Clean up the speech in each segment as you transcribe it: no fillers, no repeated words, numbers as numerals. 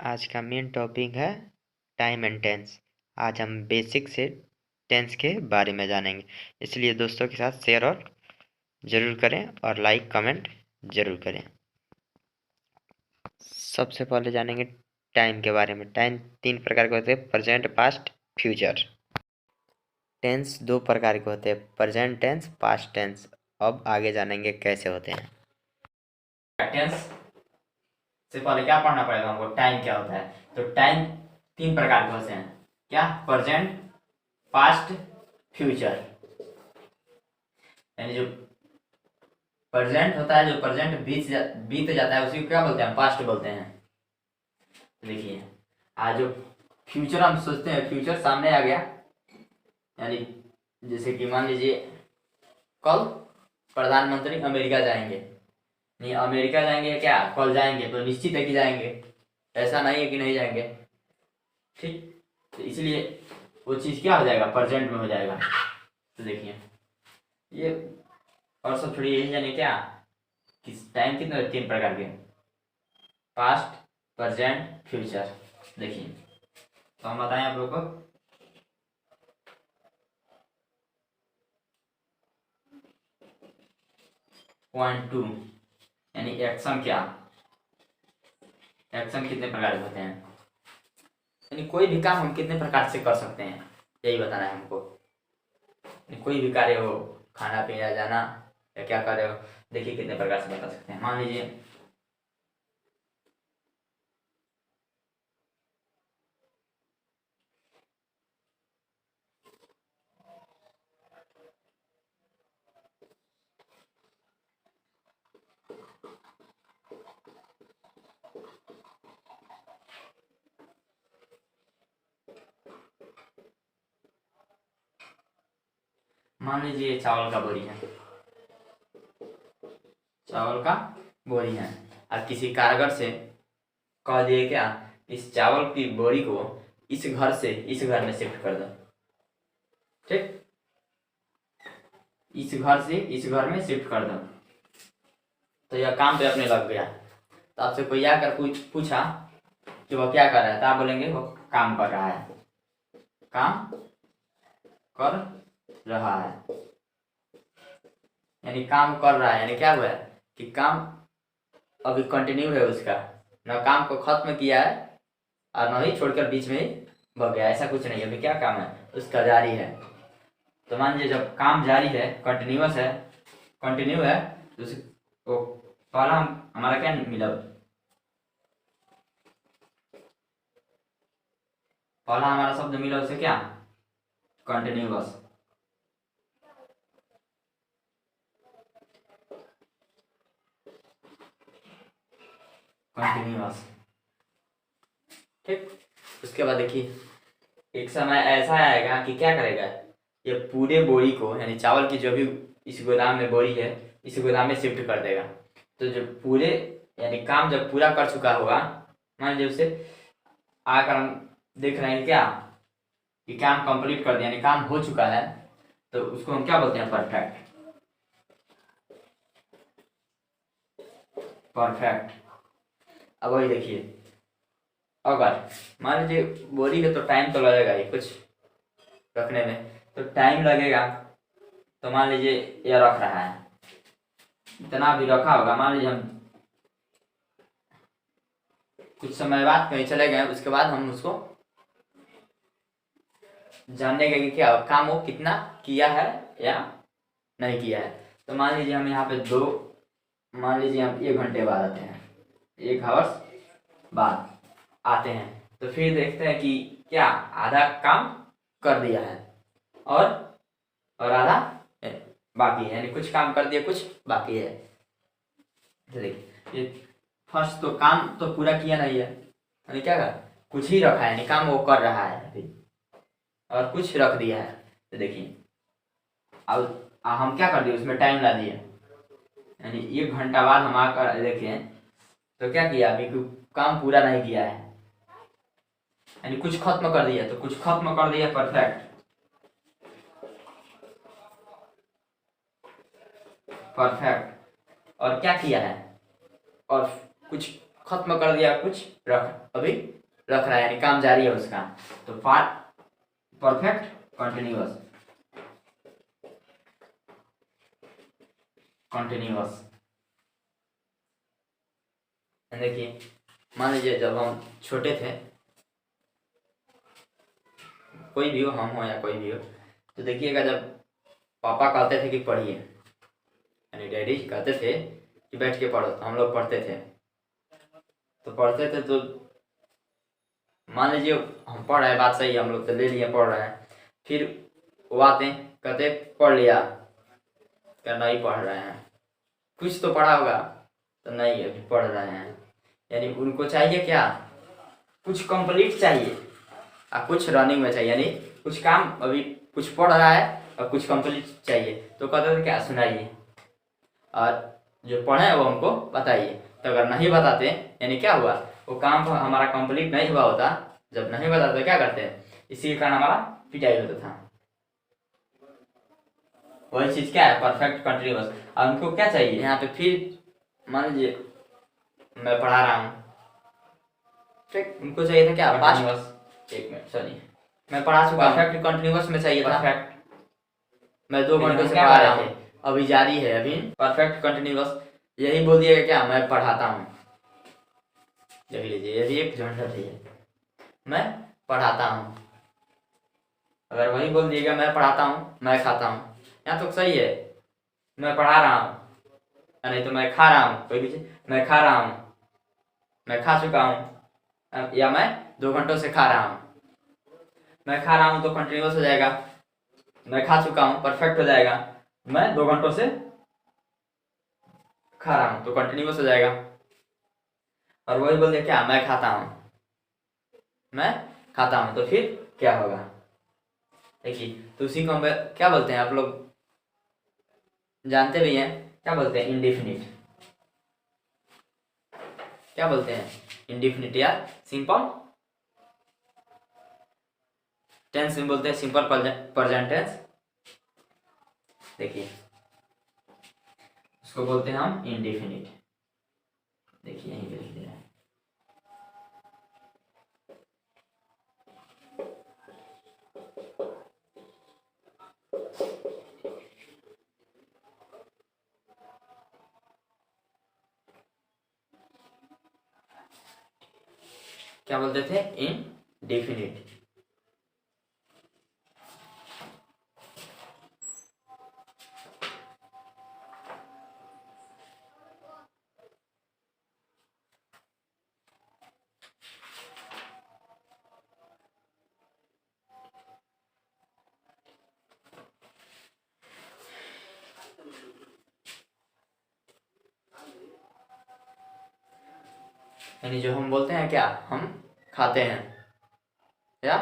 आज का main topic है टाइम एंड टेंस। आज हम बेसिक से टेंस के बारे में जानेंगे, इसलिए दोस्तों के साथ शेयर और ज़रूर करें और लाइक कमेंट ज़रूर करें। सबसे पहले जानेंगे टाइम के बारे में। टाइम 3 प्रकार के होते हैं, प्रेजेंट, पास्ट, फ्यूचर। टेंस 2 प्रकार के होते हैं, प्रेजेंट टेंस, पास्ट टेंस। अब आगे जानेंगे कैसे होते हैं। टेंस से पहले क्या पढ़ना पड़ेगा हमको, टाइम क्या होता है। तो टाइम 3 प्रकार के होते हैं, क्या? Present, past, future. यानी जो प्रेजेंट होता है, जो प्रेजेंट बीत जाता है, उसी को क्या बोलते हैं? पास्ट बोलते हैं। देखिए, आज जो फ्यूचर हम सोचते हैं, फ्यूचर सामने आ गया, यानी जैसे कि मान लीजिए कल प्रधानमंत्री अमेरिका जाएंगे। नहीं, अमेरिका जाएंगे क्या? कल जाएंगे, तो निश्चित है कि जाएंगे, ऐसा नहीं है कि नहीं जाएंगे। ठीक, तो इसलिए वो चीज़ क्या हो जाएगा? प्रेजेंट में हो जाएगा। तो देखिए ये, और सब थोड़ी यही जाने क्या, किस टाइम कितने 3 प्रकार के, पास्ट, प्रेजेंट, फ्यूचर। देखिए, तो हम बताएं आप लोग को। पॉइंट 2 यानी एक्शन। क्या एक्शन कितने प्रकार के होते हैं, यानी कोई भी काम हम कितने प्रकार से कर सकते हैं, यही बताना है हमको। कोई भी कार्य हो, खाना पीना जाना या क्या कर रहे हो, देखिए कितने प्रकार से बता सकते हैं। मान लीजिए चावल का बोरी है, चावल का बोरी है, और किसी कारीगर से कह दिए क्या, इस चावल की बोरी को इस घर से इस घर में शिफ्ट कर दो। ठीक, इस घर से इस घर में शिफ्ट कर दो। तो यह काम पे अपने लग गया। तो आपसे कोई आकर पूछा कि वह क्या कर रहा है, तो आप बोलेंगे वो काम कर रहा है, काम कर रहा है। यानी काम कर रहा है, यानी क्या हुआ है कि काम अभी कंटिन्यू है उसका, न काम को खत्म किया है और न ही छोड़कर बीच में ही भग गया, ऐसा कुछ नहीं। अभी क्या काम है उसका, जारी है। तो मान लीजिए जब काम जारी है, कंटिन्यूअस है, कंटिन्यू है, तो वो पहला हमारा क्या मिला, पहला हमारा शब्द मिला उसे क्या, कंटिन्यूअस। कंटिन्यूअस, ठीक। उसके बाद देखिए, एक समय ऐसा आएगा कि क्या करेगा, ये पूरे बोरी को, यानी चावल की जो भी इस गोदाम में बोरी है, इस गोदाम में शिफ्ट कर देगा। तो जो पूरे, यानी काम जब पूरा कर चुका होगा, मान लीजिए उसे आकर हम देख रहे हैं क्या कि काम कंप्लीट कर दिया, यानी काम हो चुका है, तो उसको हम क्या बोलते हैं? परफेक्ट। परफेक्ट। अब वही देखिए, अगर मान लीजिए बोरी है तो टाइम तो लगेगा ही कुछ रखने में, तो टाइम लगेगा। तो मान लीजिए यह रख रहा है, इतना भी रखा होगा, मान लीजिए हम कुछ समय बाद कहीं चले गए, उसके बाद हम उसको जानने के कि क्या काम वो कितना किया है या नहीं किया है। तो मान लीजिए हम यहाँ पे मान लीजिए हम 1 घंटे बाद आते हैं, 1 आवर्स बाद आते हैं, तो फिर देखते हैं कि क्या आधा काम कर दिया है और आधा बाकी है, यानी कुछ काम कर दिया, कुछ बाकी है। तो देखिए, ये फर्स्ट तो काम तो पूरा किया नहीं है, यानी क्या कर, कुछ ही रखा है, यानी काम वो कर रहा है अभी, और कुछ रख दिया है। तो देखिए, अब हम क्या कर दिए, उसमें टाइम ला दिए, यानी 1 घंटा बाद हम आकर देखें तो क्या किया, अभी काम पूरा नहीं किया है, यानी कुछ खत्म कर दिया, तो कुछ खत्म कर दिया, परफेक्ट। परफेक्ट। और क्या किया है, और कुछ खत्म कर दिया, कुछ अभी रख रहा है, यानी काम जारी है उसका। तो परफेक्ट कंटिन्यूअस, देखिए मान लीजिए जब हम छोटे थे, कोई भी हो, हम हो या कोई भी हो, तो देखिएगा जब पापा कहते थे कि पढ़िए, यानी डैडी कहते थे कि बैठ के पढ़ो, तो हम लोग पढ़ते थे। तो मान लीजिए हम पढ़ रहे हैं, बात सही है, हम लोग तो ले लिए पढ़ रहे हैं, फिर वो आते कहते पढ़ लिया, क्या नहीं पढ़ रहे हैं, कुछ तो पढ़ा होगा, तो नहीं अभी पढ़ रहे हैं। यानी उनको चाहिए क्या, कुछ कंप्लीट चाहिए और कुछ रनिंग में चाहिए, यानी कुछ काम अभी कुछ पढ़ रहा है और कुछ कंप्लीट चाहिए। तो कहते थे क्या, सुनाइए और जो पढ़े वो हमको बताइए। तो अगर नहीं बताते यानी क्या हुआ, वो काम हमारा कंप्लीट नहीं हुआ होता। जब नहीं बताते तो क्या करते हैं, इसी के कारण हमारा पिटाई होता था। वही चीज क्या है, परफेक्ट कंटिन्यूअस। और उनको क्या चाहिए यहाँ पे, फिर मान लीजिए मैं पढ़ा रहा हूँ, ठीक, उनको चाहिए था क्या, पास्ट, एक मिनट सॉरी, मैं पढ़ा चुका, परफेक्ट कंटिन्यूअस में चाहिए था, परफेक्ट, मैं 2 घंटे से पढ़ा रहा हूँ, अभी जारी है, अभी परफेक्ट कंटिन्यूअस। यही बोल दिएगा क्या, मैं पढ़ाता हूँ, देख लीजिए ये भी एक झंझट है, मैं पढ़ाता हूँ। अगर वही बोल दिएगा मैं पढ़ाता हूँ, मैं खाता हूँ, यहाँ तो सही है, मैं पढ़ा रहा हूँ, नहीं तो मैं खा रहा हूँ, कोई भी चीज, मैं खा रहा हूँ, मैं खा चुका हूँ, या मैं 2 घंटों से खा रहा हूँ। मैं खा रहा हूँ तो कंटिन्यूअस हो जाएगा, मैं खा चुका हूँ परफेक्ट हो जाएगा, मैं 2 घंटों से खा रहा हूँ तो कंटिन्यूअस हो जाएगा। और वही बोल दिया क्या, मैं खाता हूँ, मैं खाता हूँ, तो फिर क्या होगा देखिए। तो उसी को हम क्या बोलते हैं, आप लोग जानते भी हैं, क्या बोलते हैं, इंडेफिनिट। क्या बोलते हैं, इंडेफिनिट या सिंपल टेंस में बोलते हैं, सिंपल प्रेजेंट टेंस। देखिए उसको बोलते हैं हम इंडेफिनिट। देखिए यहीं पे लिख दिया है, क्या बोलते थे, इनडेफिनिट। यानी जो हम बोलते हैं क्या, हम खाते हैं या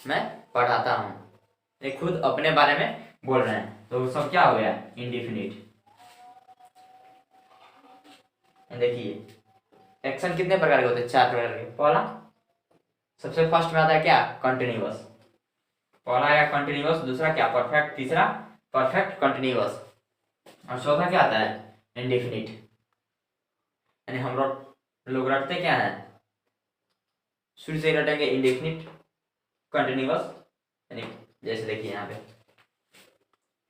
मैं पढ़ाता हूँ, ये खुद अपने बारे में बोल रहे हैं, तो सब क्या हो गया, इंडेफिनिट। देखिए एक्शन कितने प्रकार के होते हैं, 4 प्रकार के। पहला सबसे फर्स्ट में आता है क्या, कंटिन्यूअस, पहला आया कंटिन्यूअस, दूसरा क्या, परफेक्ट, तीसरा परफेक्ट कंटिन्यूअस, और चौथा क्या आता है, इंडेफिनिट। यानी हम लोग रटते क्या है, शुरू से रटेंगे इंडेफिनिट कंटिन्यूअस, यानी जैसे देखिए यहाँ पे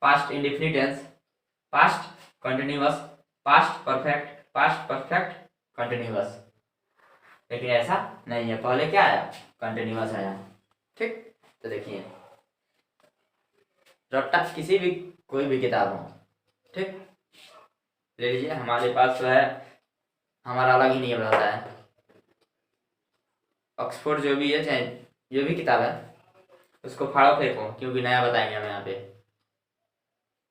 past indefinite tense, past continuous, past perfect continuous. लेकिन ऐसा नहीं है, पहले क्या आया, कंटिन्यूअस आया, ठीक। तो देखिए रट्टा किसी भी कोई भी किताब हो, ठीक, ले लीजिए, हमारे पास जो है हमारा अलग ही नियम रहता है, ऑक्सफोर्ड जो भी है, चाहे जो भी किताब है उसको फाड़ो फेंको, क्योंकि नया बताएंगे हम यहाँ पे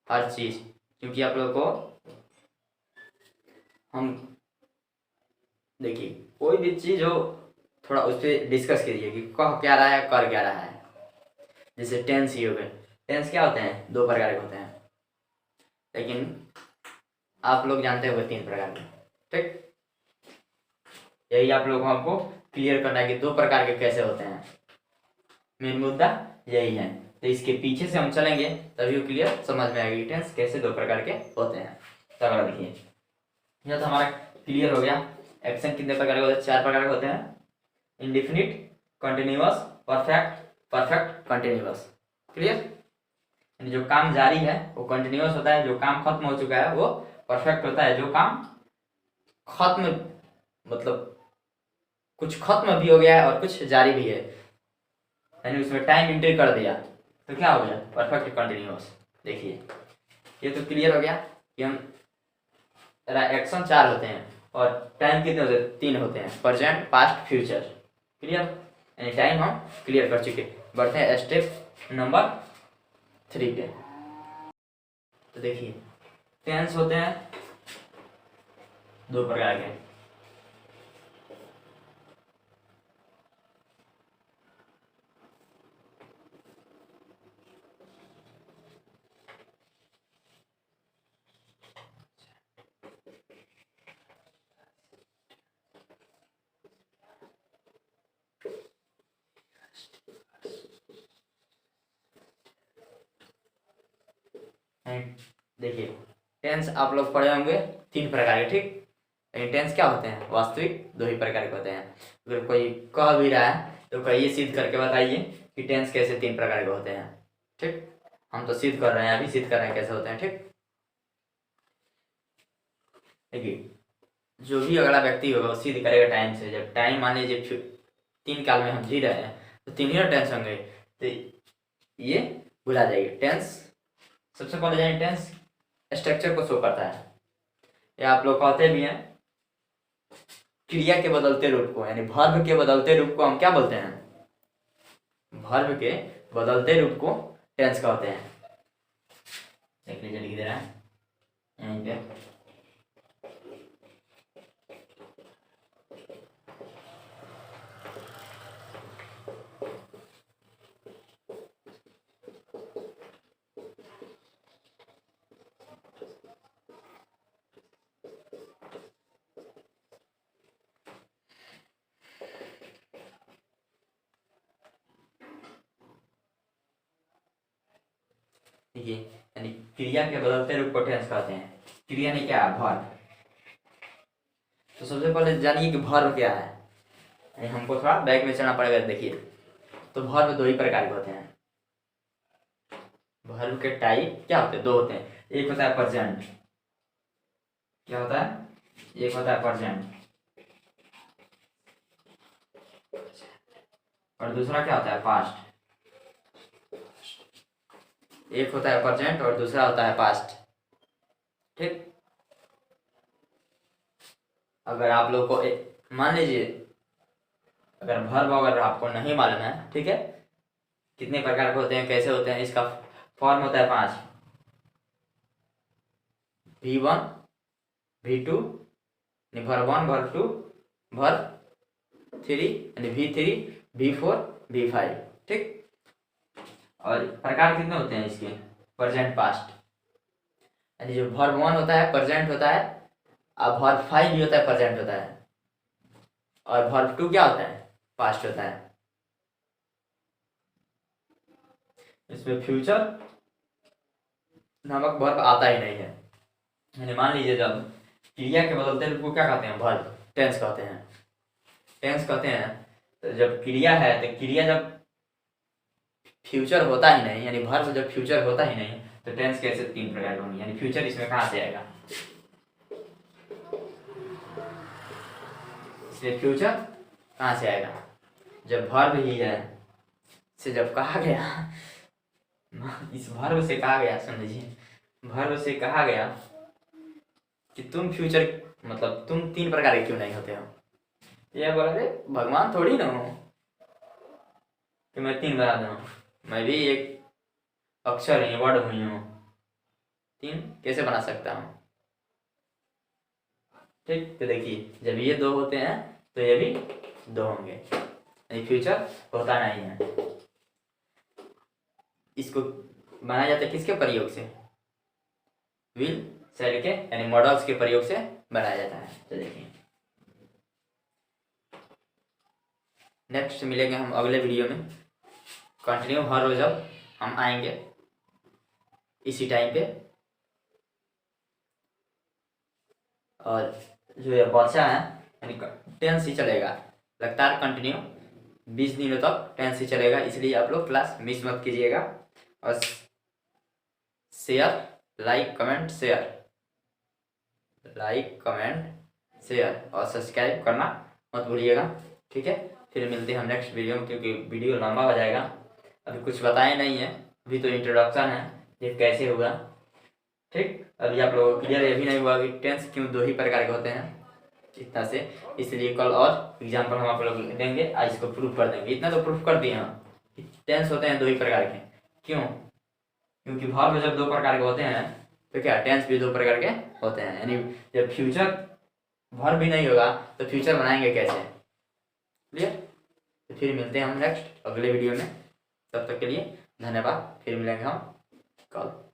हर चीज, क्योंकि आप लोगों को हम देखिए कोई भी चीज हो थोड़ा उस पर डिस्कस कीजिए कि कह क्या रहा है, कर क्या रहा है। जैसे टेंस ही हो गए, टेंस क्या होते हैं, 2 प्रकार के होते हैं, लेकिन आप लोग जानते होंगे 3 प्रकार के, ठीक। यही आप लोगों को हमको क्लियर करना है कि 2 प्रकार के कैसे होते हैं, मेन मुद्दा यही है। तो इसके पीछे से हम चलेंगे तभी वो क्लियर समझ में आएगी टेंस कैसे 2 प्रकार के होते हैं। तो अगर देखिए यह तो हमारा क्लियर हो गया एक्शन कितने प्रकार के होते हैं? 4 प्रकार के होते हैं। Indefinite, continuous, perfect, perfect continuous. Clear? यानी जो काम जारी है वो कंटिन्यूअस होता है, जो काम खत्म हो चुका है वो परफेक्ट होता है, जो काम खत्म मतलब कुछ खत्म भी हो गया है और कुछ जारी भी है, यानी उसमें टाइम एंटर कर दिया तो क्या हो गया? Perfect continuous. देखिए ये तो क्लियर हो गया कि हम एक्शन 4 होते हैं और टाइम कितने होते हैं? 3 होते हैं, प्रेजेंट, पास्ट, फ्यूचर। क्लियर? यानी टाइम हम क्लियर कर चुके। बढ़ते हैं स्टेप नंबर 3 पे। तो देखिए टेंस होते हैं 2 प्रकार के। देखिए टेंस आप लोग पढ़े होंगे 3 प्रकार के, ठीक? लेकिन टेंस क्या होते हैं? वास्तविक 2 ही प्रकार के होते हैं। अगर कोई कह भी रहा है तो कहिए, सिद्ध करके बताइए कि टेंस कैसे 3 प्रकार के होते हैं। ठीक, हम तो सिद्ध कर रहे हैं, अभी सिद्ध कर रहे हैं कैसे होते हैं। ठीक, देखिए जो भी अगला व्यक्ति होगा वो सिद्ध करेगा टाइम से। जब टाइम मान लीजिए 3 काल में हम जी रहे हैं तो 3 ही टेंस होंगे, तो ये भुला जाइए। टेंस सबसे पहले जानिए, टेंस स्ट्रक्चर को शो करता है। या आप लोग कहते भी हैं क्रिया के बदलते रूप को, यानी वर्ब के बदलते रूप को हम क्या बोलते हैं? वर्ब के बदलते रूप को टेंस कहते हैं। देख लीजिए, लिख दे रहा है यहीं पे। देखिए यानी क्रिया के बदलते रूप को टेंस कहते हैं। क्रिया ने क्या? वर्ब। तो सबसे पहले जानिए कि वर्ब क्या है। यानी हमको थोड़ा बैक में चलना पड़ेगा। देखिए तो वर्ब 2 ही प्रकार के होते हैं। वर्ब के टाइप क्या होते हैं? 2 होते हैं। एक होता है प्रेजेंट। क्या होता है? एक होता है प्रेजेंट और दूसरा क्या होता है? पास्ट। एक होता है प्रेजेंट और दूसरा होता है पास्ट। ठीक, अगर आप लोग को मान लीजिए अगर वर्ब अगर आपको नहीं मालूम है, ठीक है, कितने प्रकार के होते हैं, कैसे होते हैं, इसका फॉर्म होता है 5। V1, V2, verb 1, verb 2, verb 3, यानी V3, V4, V5। ठीक, और प्रकार कितने होते हैं इसके? Present, past. यानी जो वर्ब 1 होता है प्रेजेंट होता है, अब वर्ब 5 भी होता है प्रेजेंट होता है, और वर्ब 2 क्या होता है? पास्ट होता है। इसमें फ्यूचर नामक वर्ब आता ही नहीं है। यानी मान लीजिए जब क्रिया के बदलते रूप को क्या कहते हैं? वर्ब, टेंस कहते हैं। टेंस कहते हैं तो जब क्रिया है तो क्रिया जब फ्यूचर होता ही नहीं, यानी वर्ब जब फ्यूचर होता ही नहीं तो टेंस कैसे 3 प्रकार के होंगे? यानी फ्यूचर इसमें कहाँ से आएगा? इसलिए फ्यूचर कहाँ से आएगा? जब वर्ब ही है से जब कहा गया इस वर्ब से कहा गया, सुन लीजिए, वर्ब से कहा गया कि तुम फ्यूचर मतलब तुम 3 प्रकार के क्यों नहीं होते हो? ये बोला रे भगवान थोड़ी ना हो कि मैं 3 बना दूँ। मैं भी एक अक्षर ही वर्ड हुई हूँ, 3 कैसे बना सकता हूँ? ठीक, तो देखिए जब ये 2 होते हैं तो ये भी 2 होंगे, यानी फ्यूचर होता नहीं है। इसको बनाया जाता है किसके प्रयोग से? विल, शैल के, यानी मॉडल्स के प्रयोग से बनाया जाता है। तो देखिए नेक्स्ट मिलेंगे हम अगले वीडियो में। कंटिन्यू हर रोज अब हम आएंगे इसी टाइम पे। और जो ये बच्चा है यानी टेंस ही चलेगा लगातार कंटिन्यू 20 दिनों तक टेंस ही चलेगा, इसलिए आप लोग क्लास मिस मत कीजिएगा। और शेयर, लाइक कमेंट शेयर और सब्सक्राइब करना मत भूलिएगा, ठीक है। फिर मिलते हैं हम नेक्स्ट वीडियो में, क्योंकि वीडियो लंबा हो जाएगा। अभी कुछ बताया नहीं है, अभी तो इंट्रोडक्शन है ये कैसे होगा, ठीक। अभी आप लोगों को क्लियर ये भी नहीं हुआ कि टेंस क्यों 2 ही प्रकार के होते हैं, इतना से, इसलिए कल और एग्जाम्पल हम आप लोग देंगे, आज इसको प्रूफ कर देंगे। इतना तो प्रूफ कर दिए हम कि टेंस होते हैं 2 ही प्रकार के। क्यों? क्योंकि वर्ब जब 2 प्रकार के होते हैं तो क्या टेंस भी 2 प्रकार के होते हैं। यानी जब फ्यूचर वर्ब भी नहीं होगा तो फ्यूचर बनाएंगे कैसे, क्लियर। तो फिर मिलते हैं हम नेक्स्ट अगले वीडियो में, तब तक के लिए धन्यवाद। फिर मिलेंगे हम कल।